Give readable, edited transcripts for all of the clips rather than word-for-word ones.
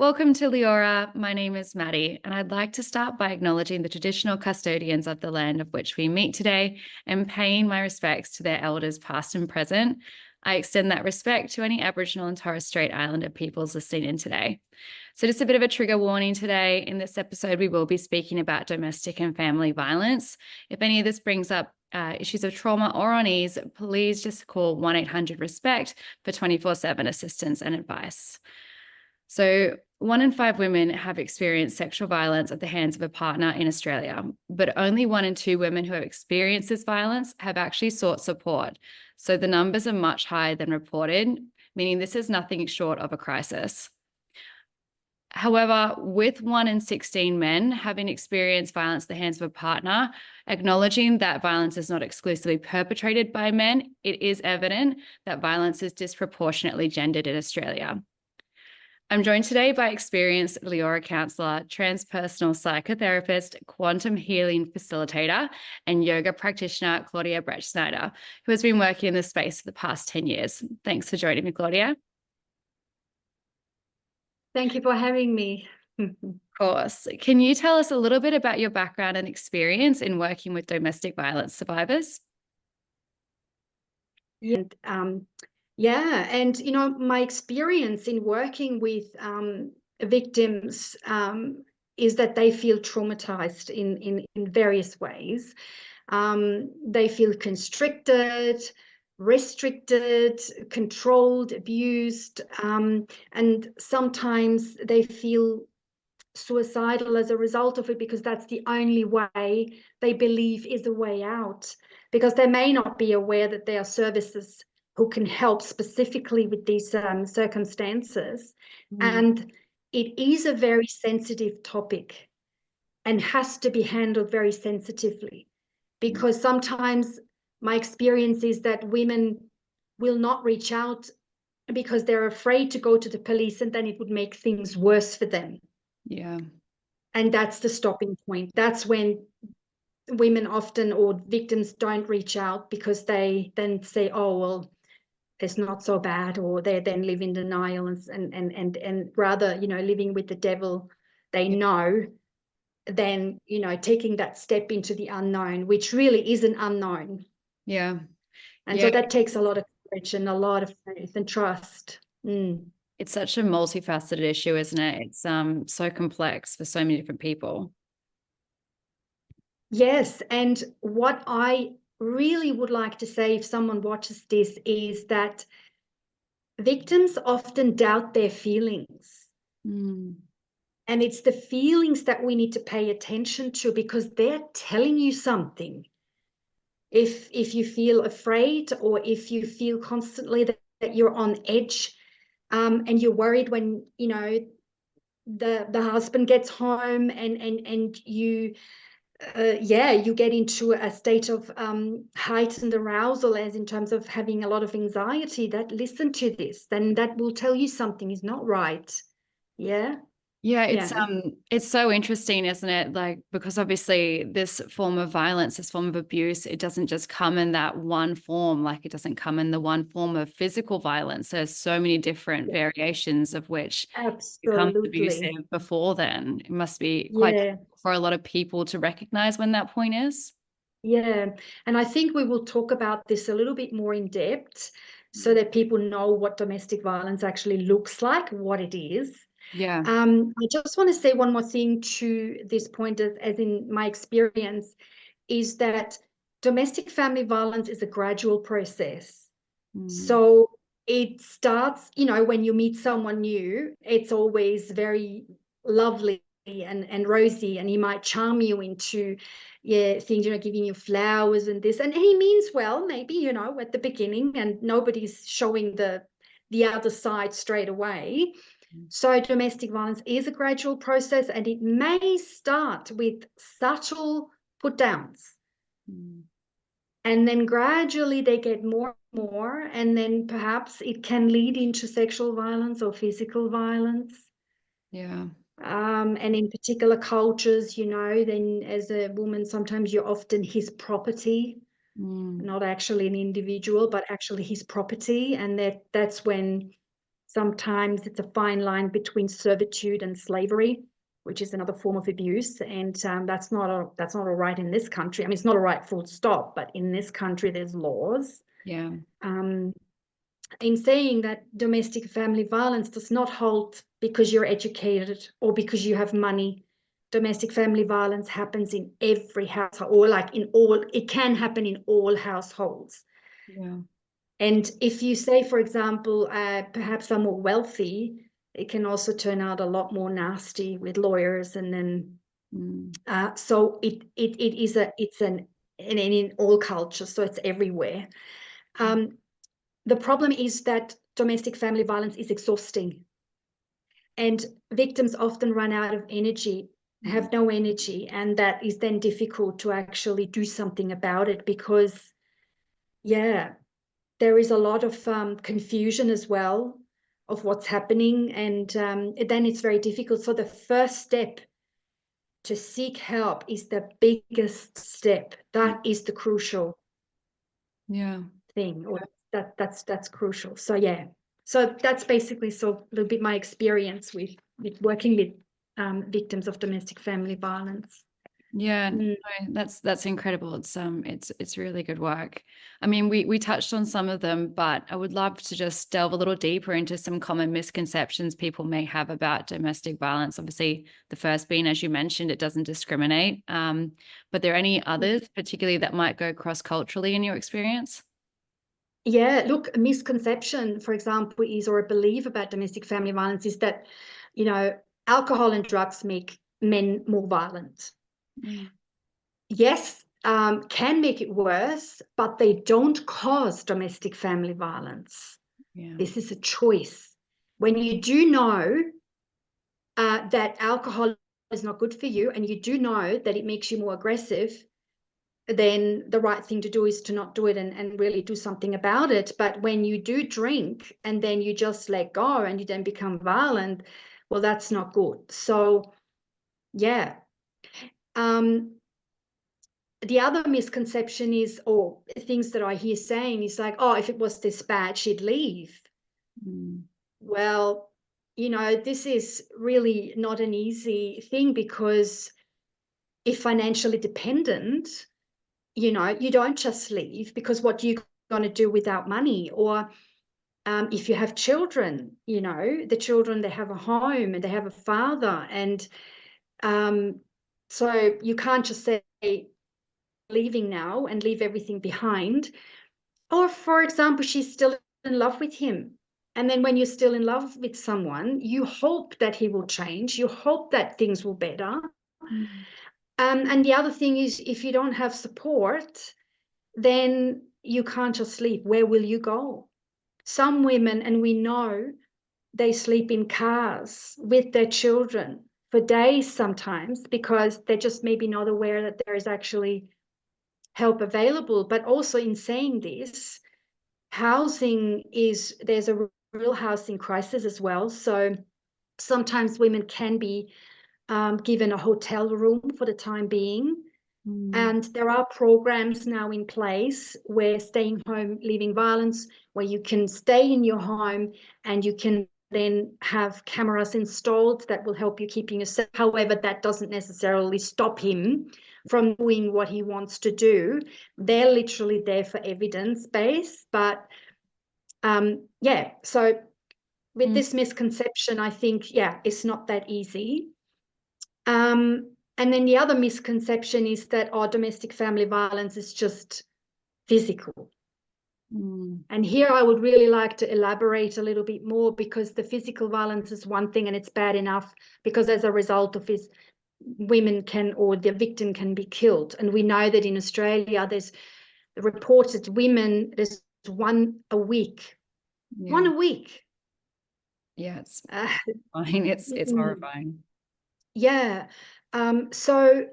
Welcome to Leora. My name is Maddy, and I'd like to start by acknowledging the traditional custodians of the land of which we meet today and paying my respects to their elders past and present. I extend that respect to any Aboriginal and Torres Strait Islander peoples listening in today. So just a bit of a trigger warning today. In this episode, we will be speaking about domestic and family violence. If any of this brings up issues of trauma or unease, please just call 1-800-RESPECT for 24/7 assistance and advice. So 1 in 5 women have experienced sexual violence at the hands of a partner in Australia, but only 1 in 2 women who have experienced this violence have actually sought support. So the numbers are much higher than reported, meaning this is nothing short of a crisis. However, with 1 in 16 men having experienced violence at the hands of a partner, acknowledging that violence is not exclusively perpetrated by men, it is evident that violence is disproportionately gendered in Australia. I'm joined today by experienced Leora Counsellor, Transpersonal Psychotherapist, Quantum Healing Facilitator, and Yoga Practitioner Claudia Bretschneider, who has been working in this space for the past 10 years. Thanks for joining me, Claudia. Thank you for having me. Of course. Can you tell us a little bit about your background and experience in working with domestic violence survivors? Yeah, and you know, my experience in working with victims is that they feel traumatized in various ways. They feel constricted, restricted, controlled, abused, and sometimes they feel suicidal as a result of it, because that's the only way they believe is a way out, because they may not be aware that there are services who can help specifically with these circumstances. And it is a very sensitive topic and has to be handled very sensitively, because sometimes my experience is that women will not reach out because they're afraid to go to the police, and then it would make things worse for them. Yeah. And that's the stopping point. That's when women often, or victims, don't reach out, because they then say, oh, well, it's not so bad, or they then live in denial, and rather, you know, living with the devil they know, than, you know, taking that step into the unknown, which really is an unknown. Yeah. And so that takes a lot of courage and a lot of faith and trust. It's such a multifaceted issue, isn't it? It's so complex for so many different people. Yes, and what I really would like to say, if someone watches this, is that victims often doubt their feelings. And it's the feelings that we need to pay attention to, because they're telling you something. If you feel afraid, or if you feel constantly that you're on edge, and you're worried when, you know, the husband gets home, and you you get into a state of heightened arousal, as in terms of having a lot of anxiety, that listen to this, then that will tell you something is not right. Yeah, it's so interesting, isn't it? Like, because obviously this form of violence, this form of abuse, it doesn't just come in that one form. Like, it doesn't come in the one form of physical violence. There's so many different variations of which becomes abusive before then. It must be quite difficult for a lot of people to recognize when that point is. Yeah, and I think we will talk about this a little bit more in depth, so that people know what domestic violence actually looks like, what it is. Yeah. I just want to say one more thing to this point, as in my experience, is that domestic family violence is a gradual process. So it starts, you know, when you meet someone new, it's always very lovely and rosy, and he might charm you into things, you know, giving you flowers and this, and he means well, maybe, you know, at the beginning, and nobody's showing the other side straight away. So domestic violence is a gradual process, and it may start with subtle put downs, and then gradually they get more and more, and then perhaps it can lead into sexual violence or physical violence. And in particular cultures, you know, then as a woman, sometimes you're often his property, not actually an individual, but actually his property. And that's when Sometimes it's a fine line between servitude and slavery, which is another form of abuse, and that's not all right in this country. I mean, it's not all right, full stop. But in this country, there's laws. Yeah. In saying that domestic family violence does not hold because you're educated or because you have money. Domestic family violence happens in every household, or like in all. It can happen in all households. Yeah. And if you say, for example, perhaps I'm more wealthy, it can also turn out a lot more nasty with lawyers. And then, so it's in all cultures, so it's everywhere. The problem is that domestic family violence is exhausting, and victims often run out of energy, have no energy, and that is then difficult to actually do something about it because, there is a lot of confusion as well of what's happening, and then it's very difficult. So the first step to seek help is the biggest step. That is the crucial thing, or that's crucial. So so that's basically a little bit my experience with working with victims of domestic family violence. Yeah, no, that's incredible. It's really good work. I mean, we touched on some of them, but I would love to just delve a little deeper into some common misconceptions people may have about domestic violence. Obviously, the first being, as you mentioned, it doesn't discriminate. But there any others, particularly that might go cross-culturally in your experience? Yeah, look, a misconception, for example, or a belief about domestic family violence is that, alcohol and drugs make men more violent. Yes, can make it worse, but they don't cause domestic family violence. This is a choice. When you do know that alcohol is not good for you, and you do know that it makes you more aggressive, then the right thing to do is to not do it and really do something about it. But when you do drink and then you just let go and you then become violent, well, that's not good. So, yeah. The other misconception is, or things that I hear saying is like, oh, if it was this bad, she'd leave. Well, this is really not an easy thing, because if financially dependent, you don't just leave, because what are you going to do without money? Or if you have children, the children, they have a home and they have a father. And so you can't just say leaving now and leave everything behind. Or, for example, she's still in love with him. And then when you're still in love with someone, you hope that he will change. You hope that things will better. And the other thing is, if you don't have support, then you can't just sleep. Where will you go? Some women, and we know, they sleep in cars with their children for days sometimes, because they're just maybe not aware that there is actually help available. But also, in saying this, there's a real housing crisis as well. So sometimes women can be given a hotel room for the time being. And there are programs now in place where staying home, leaving violence, where you can stay in your home and you can then have cameras installed that will help you keeping yourself. However, that doesn't necessarily stop him from doing what he wants to do. They're literally there for evidence base. But so with this misconception, I think, it's not that easy. And then the other misconception is that domestic family violence is just physical. And here I would really like to elaborate a little bit more, because the physical violence is one thing and it's bad enough, because as a result of this, women or the victim can be killed. And we know that in Australia, there's reported women, there's one a week. One a week. Yeah, it's fine. It's horrifying. Yeah. So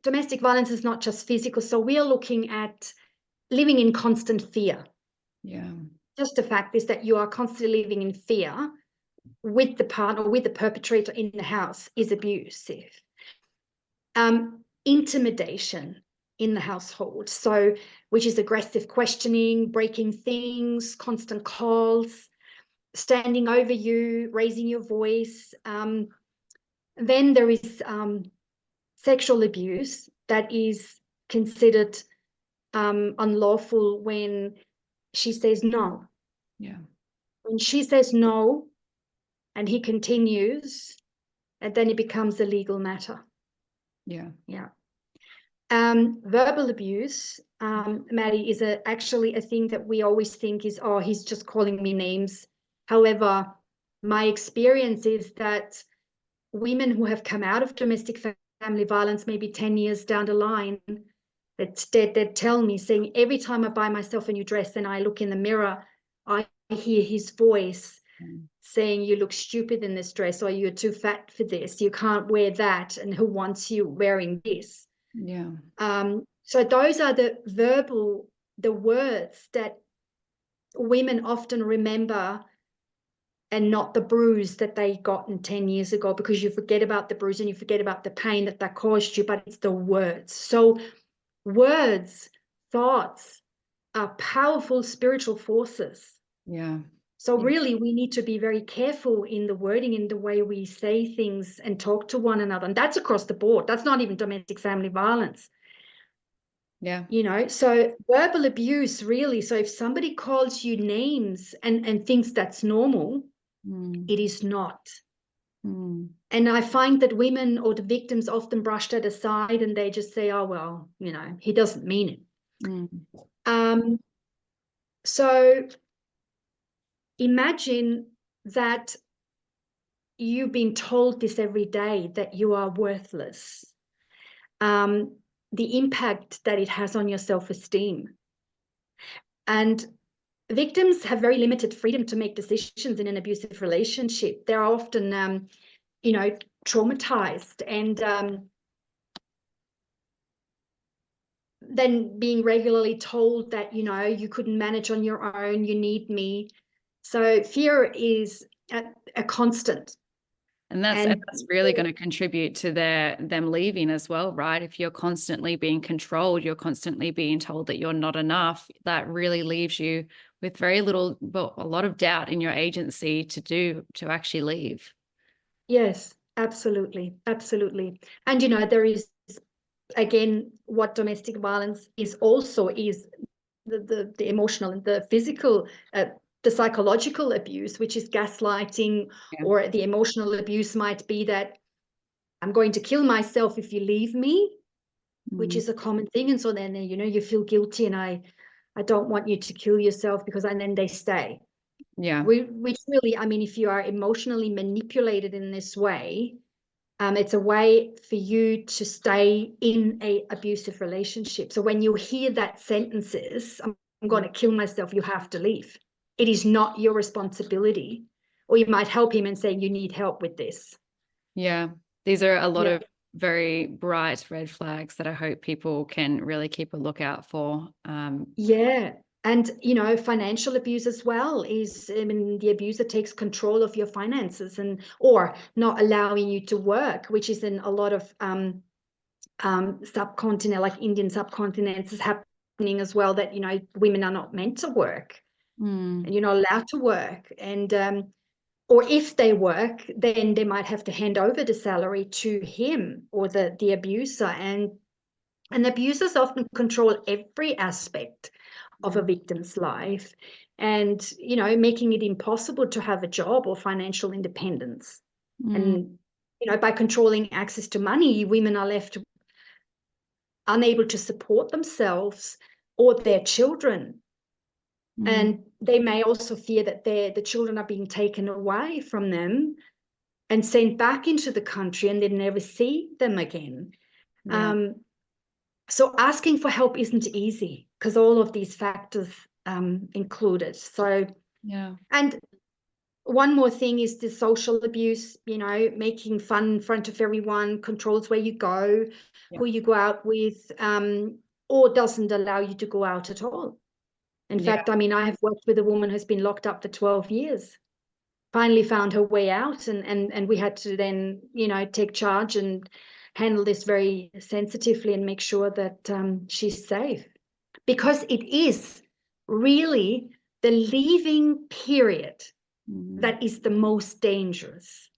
domestic violence is not just physical. So we are looking at living in constant fear. Yeah. Just the fact is that you are constantly living in fear with the partner, with the perpetrator in the house, is abusive. Intimidation in the household, which is aggressive questioning, breaking things, constant calls. standing over you, raising your voice. Then there is sexual abuse that is considered unlawful when she says no. Yeah. When she says no and he continues, and then it becomes a legal matter. Yeah. Yeah. Verbal abuse, Maddy, is actually a thing that we always think is, oh, he's just calling me names. However, my experience is that women who have come out of domestic family violence, maybe 10 years down the line, that tell me, saying, every time I buy myself a new dress and I look in the mirror, I hear his voice saying, you look stupid in this dress, or you're too fat for this, you can't wear that, and who wants you wearing this? Yeah. So those are the words that women often remember, and not the bruise that they gotten 10 years ago, because you forget about the bruise and you forget about the pain that caused you, but it's the words. So words, thoughts are powerful spiritual forces. Yeah. So really, we need to be very careful in the wording, in the way we say things and talk to one another. And that's across the board. That's not even domestic family violence. Yeah. You know, so verbal abuse, really. So if somebody calls you names and thinks that's normal, it is not. And I find that women or the victims often brush that aside, and they just say, oh, well, you know, he doesn't mean it. So imagine that you've been told this every day, that you are worthless. The impact that it has on your self-esteem. And victims have very limited freedom to make decisions in an abusive relationship. They're often, you know, traumatized, and then being regularly told that, you know, you couldn't manage on your own, you need me. So fear is a constant. And that's really going to contribute to them leaving as well, right? If you're constantly being controlled, you're constantly being told that you're not enough, that really leaves you with very little, well, a lot of doubt in your agency to actually leave. Yes, absolutely. Absolutely. And, you know, there is, again, what domestic violence is also is the emotional and the physical, the psychological abuse, which is gaslighting, or the emotional abuse might be that I'm going to kill myself if you leave me, which is a common thing. And so then, you know, you feel guilty, and I don't want you to kill yourself, because, and then they stay. Yeah. Which really, I mean, if you are emotionally manipulated in this way, it's a way for you to stay in a abusive relationship. So when you hear that sentences, I'm going to kill myself, you have to leave. It is not your responsibility. Or you might help him and say, you need help with this. Yeah. These are a lot of very bright red flags that I hope people can really keep a lookout for. Yeah. And, you know, financial abuse as well is, I mean, the abuser takes control of your finances, or not allowing you to work, which is in a lot of subcontinent, like Indian subcontinents, is happening as well, that, you know, women are not meant to work, and you're not allowed to work. And, or if they work, then they might have to hand over the salary to him or the abuser. And abusers often control every aspect of a victim's life, and, you know, making it impossible to have a job or financial independence. And, you know, by controlling access to money, women are left unable to support themselves or their children. And they may also fear that the children are being taken away from them and sent back into the country, and they never see them again. So asking for help isn't easy, because all of these factors included. So, and one more thing is the social abuse, you know, making fun in front of everyone, controls where you go, who you go out with, or doesn't allow you to go out at all. In fact, I mean, I have worked with a woman who's been locked up for 12 years, finally found her way out, and we had to then, you know, take charge and handle this very sensitively and make sure that she's safe. Because it is really the leaving period that is the most dangerous.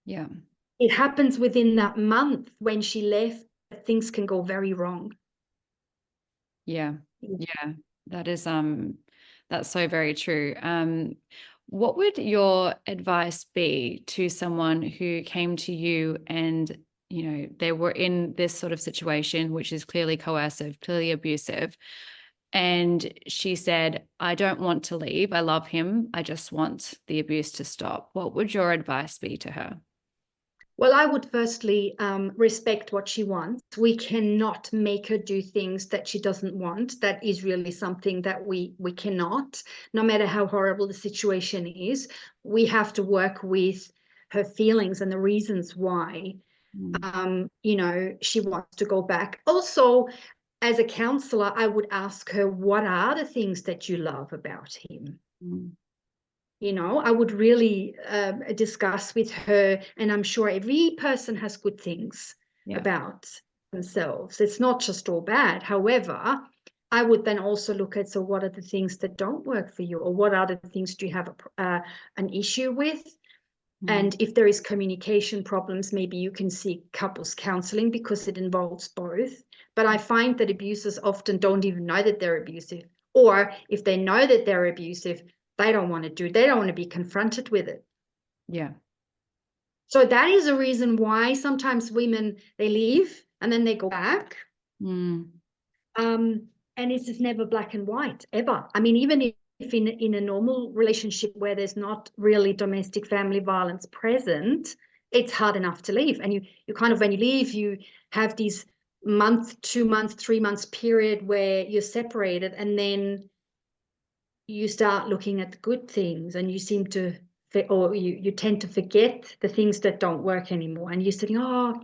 Yeah. It happens within that month when she left, that things can go very wrong. Yeah. Yeah. That is that's so very true. What would your advice be to someone who came to you and, you know, they were in this sort of situation, which is clearly coercive, clearly abusive, and she said, I don't want to leave. I love him. I just want the abuse to stop. What would your advice be to her? Well, I would firstly respect what she wants. We cannot make her do things that she doesn't want. That is really something that we cannot, no matter how horrible the situation is. We have to work with her feelings and the reasons why, you know, she wants to go back. Also, as a counselor, I would ask her, what are the things that you love about him? You know, I would really discuss with her, and I'm sure every person has good things about themselves. It's not just all bad. However, I would then also look at, so what are the things that don't work for you, or what are the things do you have an issue with? And if there is communication problems, maybe you can seek couples counseling because it involves both. But I find that abusers often don't even know that they're abusive. Or if they know that they're abusive, they don't want to be confronted with it. Yeah. So that is a reason why sometimes women, they leave and then they go back. And it's just never black and white, ever. I mean, even if in a normal relationship where there's not really domestic family violence present, it's hard enough to leave. And you kind of, when you leave, you have these month, 2 months, 3 months period where you're separated, and then you start looking at the good things, and you seem to, or you tend to forget the things that don't work anymore. And you're saying, oh,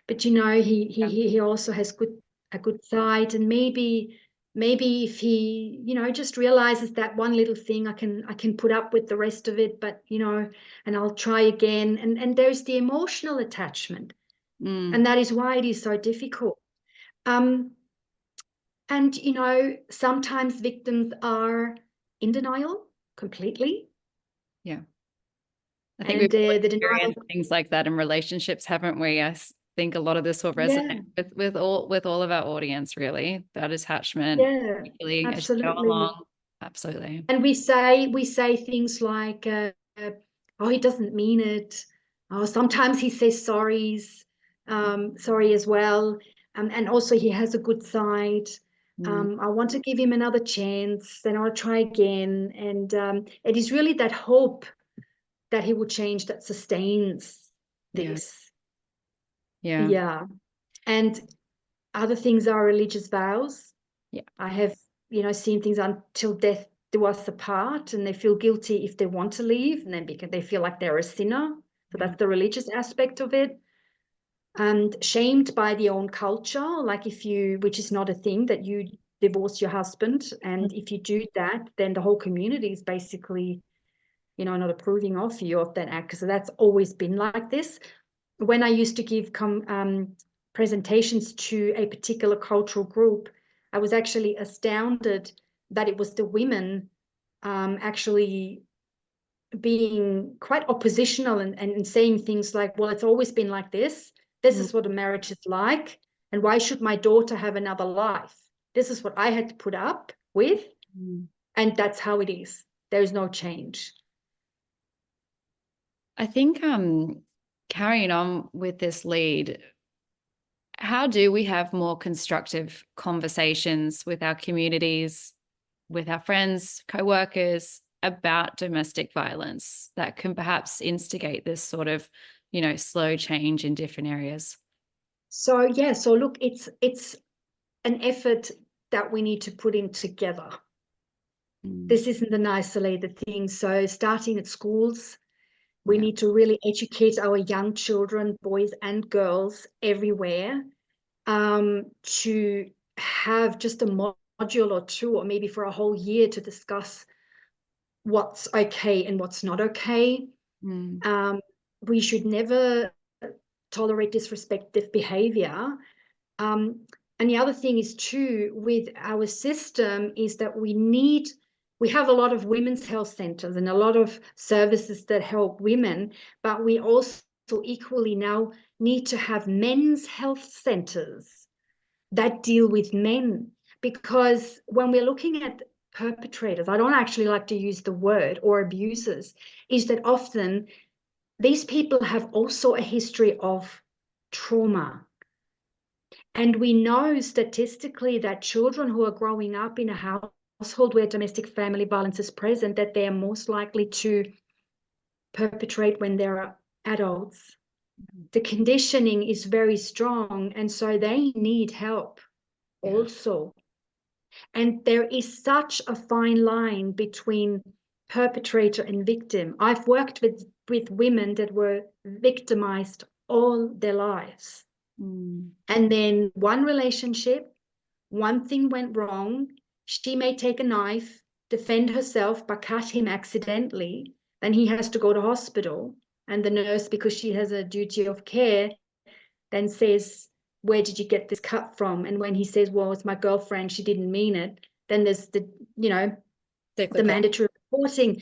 but you know, he also has a good side, and maybe if he, you know, just realizes that one little thing, I can put up with the rest of it, but you know, and I'll try again. And there's the emotional attachment, and that is why it is so difficult. And you know, sometimes victims are in denial completely. Yeah. I think we've all the denial, experienced things like that in relationships, haven't we? I think a lot of this will resonate with all of our audience, really. That attachment, really, as you go absolutely. along. Absolutely. And we say things like, oh, he doesn't mean it. Oh, sometimes he says sorry as well. And also he has a good side. I want to give him another chance, then I'll try again. And it is really that hope that he will change that sustains this. Yeah. And other things are religious vows. Yeah. I have, you know, seen things until death do us apart, and they feel guilty if they want to leave, and then because they feel like they're a sinner. So that's the religious aspect of it. And shamed by the own culture, like which is not a thing, that you divorce your husband. And if you do that, then the whole community is basically, you know, not approving of you of that act. So that's always been like this. When I used to give presentations to a particular cultural group, I was actually astounded that it was the women actually being quite oppositional and saying things like, well, it's always been like this. This is what a marriage is like. And why should my daughter have another life? This is what I had to put up with. And that's how it is. There's no change. I think carrying on with this lead, how do we have more constructive conversations with our communities, with our friends, co-workers about domestic violence that can perhaps instigate this sort of, you know, slow change in different areas? So look, it's an effort that we need to put in together. This isn't an isolated thing. So starting at schools, we need to really educate our young children, boys and girls everywhere, to have just a module or two, or maybe for a whole year, to discuss what's okay and what's not okay. We should never tolerate disrespectful behavior. And the other thing is too, with our system, is that we need we have a lot of women's health centers and a lot of services that help women, but we also equally now need to have men's health centers that deal with men. Because when we're looking at perpetrators, I don't actually like to use the word, or abusers, is that often these people have also a history of trauma. And we know statistically that children who are growing up in a household where domestic family violence is present, that they are most likely to perpetrate when they're adults. The conditioning is very strong, and so they need help also. And there is such a fine line between perpetrator and victim. I've worked with women that were victimized all their lives. And then one relationship, one thing went wrong. She may take a knife, defend herself, but cut him accidentally. Then he has to go to hospital. And the nurse, because she has a duty of care, then says, where did you get this cut from? And when he says, well, it's my girlfriend, she didn't mean it, then there's the mandatory reporting.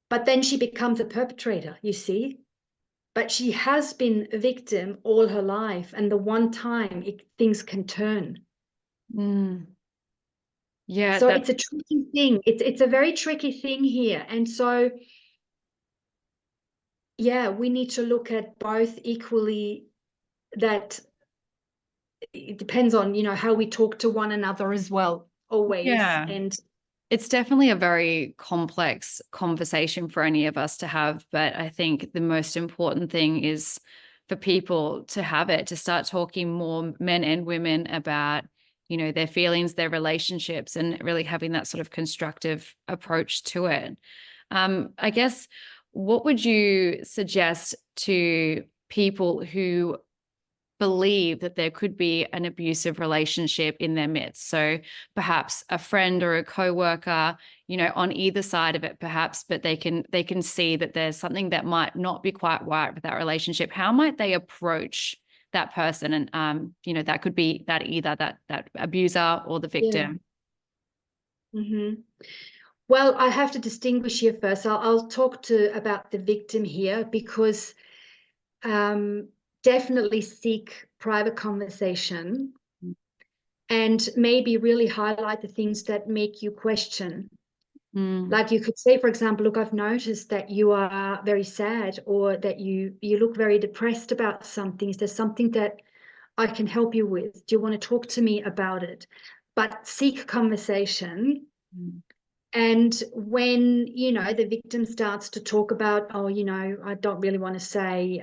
But then she becomes a perpetrator, you see. But she has been a victim all her life, and the one time things can turn. Yeah. So it's a tricky thing. It's a very tricky thing here. And so, yeah, we need to look at both equally. That it depends on, how we talk to one another as well, always. Yeah. And it's definitely a very complex conversation for any of us to have. But I think the most important thing is for people to have it, to start talking more, men and women, about, their feelings, their relationships, and really having that sort of constructive approach to it. I guess, what would you suggest to people who believe that there could be an abusive relationship in their midst? So perhaps a friend or a coworker, on either side of it, perhaps, but they can see that there's something that might not be quite right with that relationship. How might they approach that person? And that could be that either that abuser or the victim. Well, I have to distinguish here first. I'll talk about the victim here, because definitely seek private conversation and maybe really highlight the things that make you question. Like you could say, for example, look, I've noticed that you are very sad, or that you look very depressed about something. Is there something that I can help you with? Do you want to talk to me about it? But seek conversation. And when, the victim starts to talk about, oh, I don't really want to say,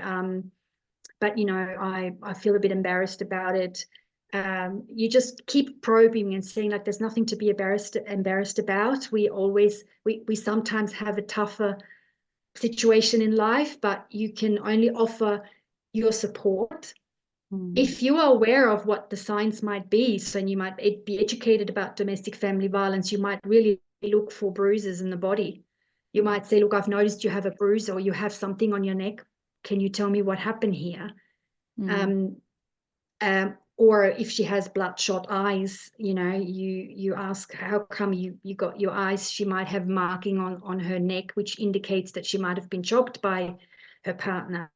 but, I feel a bit embarrassed about it. You just keep probing and saying, like, there's nothing to be embarrassed about. We sometimes have a tougher situation in life, but you can only offer your support. If you are aware of what the signs might be, so you might be educated about domestic family violence, you might really look for bruises in the body. You might say, look, I've noticed you have a bruise, or you have something on your neck. Can you tell me what happened here? Or if she has bloodshot eyes, you ask, how come you got your eyes? She might have marking on her neck, which indicates that she might have been choked by her partner.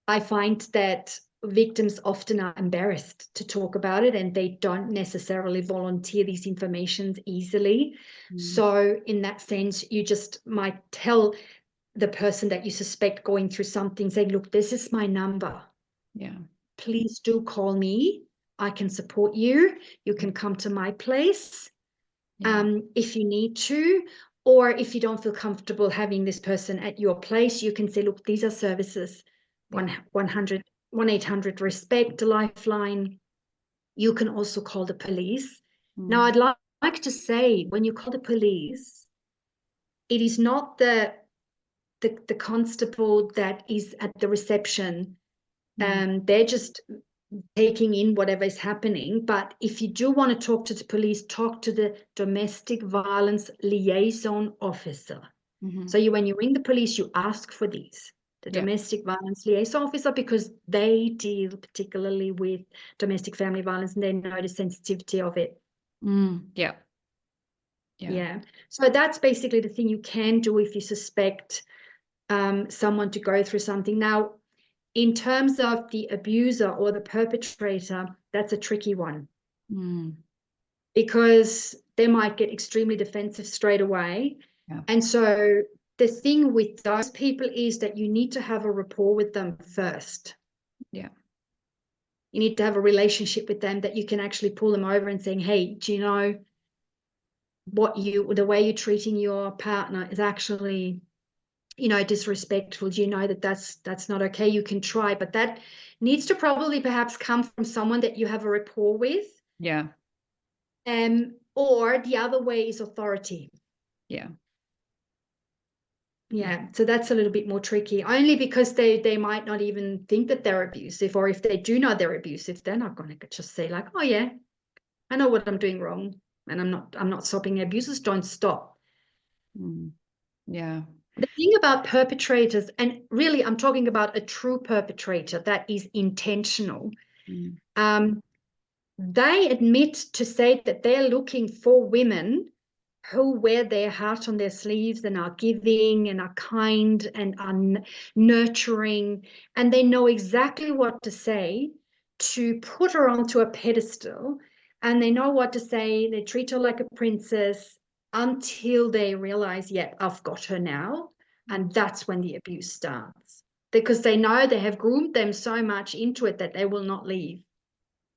I find that victims often are embarrassed to talk about it, and they don't necessarily volunteer these informations easily. So in that sense, you just might tell the person that you suspect going through something, saying, look, this is my number. Please do call me. I can support you. You can come to my place if you need to. Or if you don't feel comfortable having this person at your place, you can say, look, these are services. 1-800 RESPECT, Lifeline. You can also call the police. Now, I'd like to say, when you call the police, it is not the constable that is at the reception. They're just taking in whatever is happening. But if you do want to talk to the police, talk to the domestic violence liaison officer. So when you ring the police, you ask for these. The domestic violence liaison officer, because they deal particularly with domestic family violence, and they know the sensitivity of it. Yeah. So that's basically the thing you can do if you suspect someone to go through something. Now, in terms of the abuser or the perpetrator, that's a tricky one. Because they might get extremely defensive straight away. And so the thing with those people is that you need to have a rapport with them first. You need to have a relationship with them that you can actually pull them over and saying, hey, do you know the way you're treating your partner is actually, disrespectful. Do you know that that's not okay? You can try, but that needs to probably perhaps come from someone that you have a rapport with. Or the other way is authority. So that's a little bit more tricky, only because they might not even think that they're abusive, or if they do know they're abusive, they're not going to just say like, oh yeah, I know what I'm doing wrong, and I'm not stopping. Abusers don't stop. The thing about perpetrators, and really I'm talking about a true perpetrator that is intentional, they admit to say that they're looking for women who wear their heart on their sleeves and are giving and are kind and are nurturing, and they know exactly what to say to put her onto a pedestal, and they know what to say. They treat her like a princess until they realize, yeah, I've got her now. And that's when the abuse starts, because they know they have groomed them so much into it that they will not leave.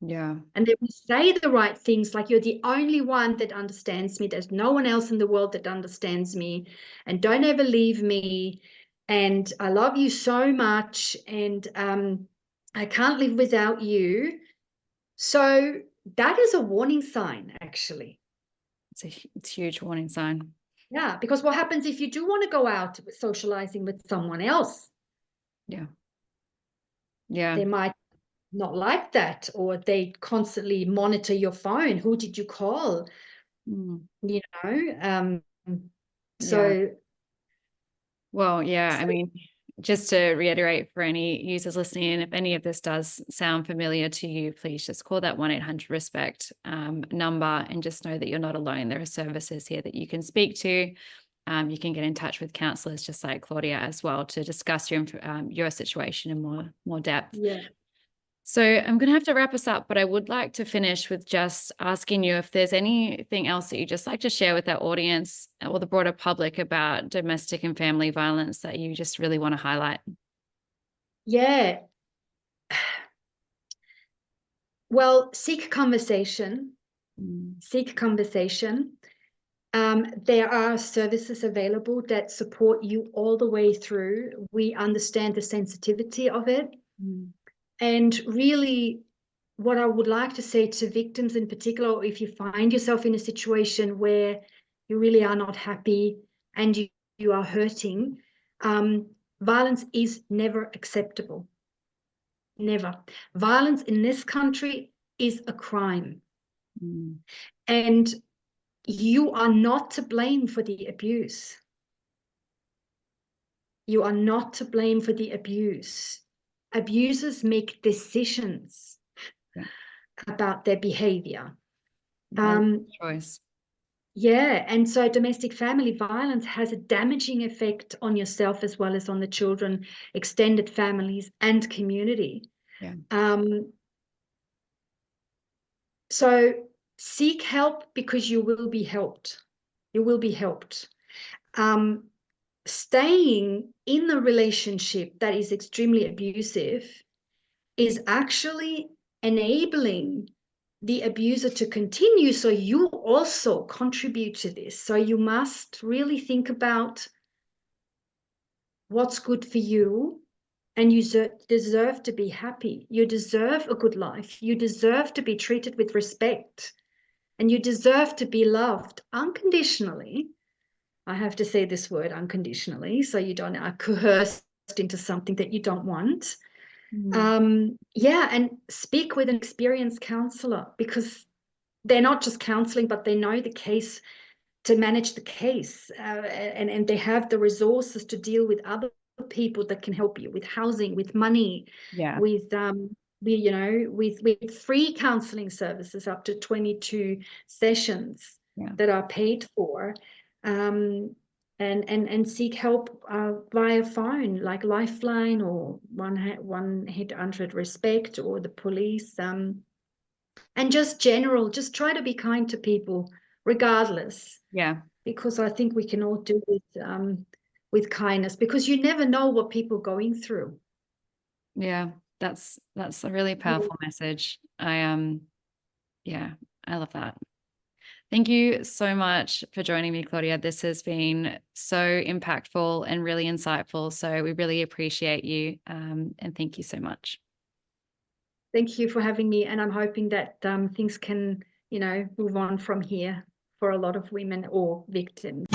And they will say the right things, like, you're the only one that understands me. There's no one else in the world that understands me. And don't ever leave me. And I love you so much. And I can't live without you. So that is a warning sign, actually. It's a huge warning sign. Yeah, because what happens if you do want to go out socializing with someone else? They might not like that, or they constantly monitor your phone. Who did you call? So well, I mean, just to reiterate for any users listening, if any of this does sound familiar to you, please just call that 1-800-RESPECT number, and just know that you're not alone. There are services here that you can speak to. You can get in touch with counsellors just like Claudia as well to discuss your situation in more depth. So I'm going to have to wrap us up, but I would like to finish with just asking you if there's anything else that you'd just like to share with our audience or the broader public about domestic and family violence that you just really want to highlight. Well, seek conversation. Seek conversation. There are services available that support you all the way through. We understand the sensitivity of it. And really, what I would like to say to victims in particular, if you find yourself in a situation where you really are not happy and you are hurting, violence is never acceptable. Never. Violence in this country is a crime. And you are not to blame for the abuse. You are not to blame for the abuse. Abusers make decisions about their behavior. Choice. And so domestic family violence has a damaging effect on yourself as well as on the children, extended families, and community. So seek help, because you will be helped. You will be helped. Staying in a relationship that is extremely abusive is actually enabling the abuser to continue, so you also contribute to this. So you must really think about what's good for you, and you deserve to be happy. You deserve a good life. You deserve to be treated with respect, and you deserve to be loved unconditionally. I have to say this word, unconditionally, so you don't are coerced into something that you don't want. And speak with an experienced counsellor, because they're not just counselling, but they know the case, to manage the case, and they have the resources to deal with other people that can help you with housing, with money, with free counselling services up to 22 sessions. that are paid for, and seek help via phone, like Lifeline or 1-800 Respect or the police, and just try to be kind to people regardless. Yeah. Because I think we can all do it with kindness, because you never know what people are going through. Yeah, that's a really powerful message. I love that. Thank you so much for joining me, Claudia. This has been so impactful and really insightful. So we really appreciate you, and thank you so much. Thank you for having me, and I'm hoping that things can, move on from here for a lot of women or victims.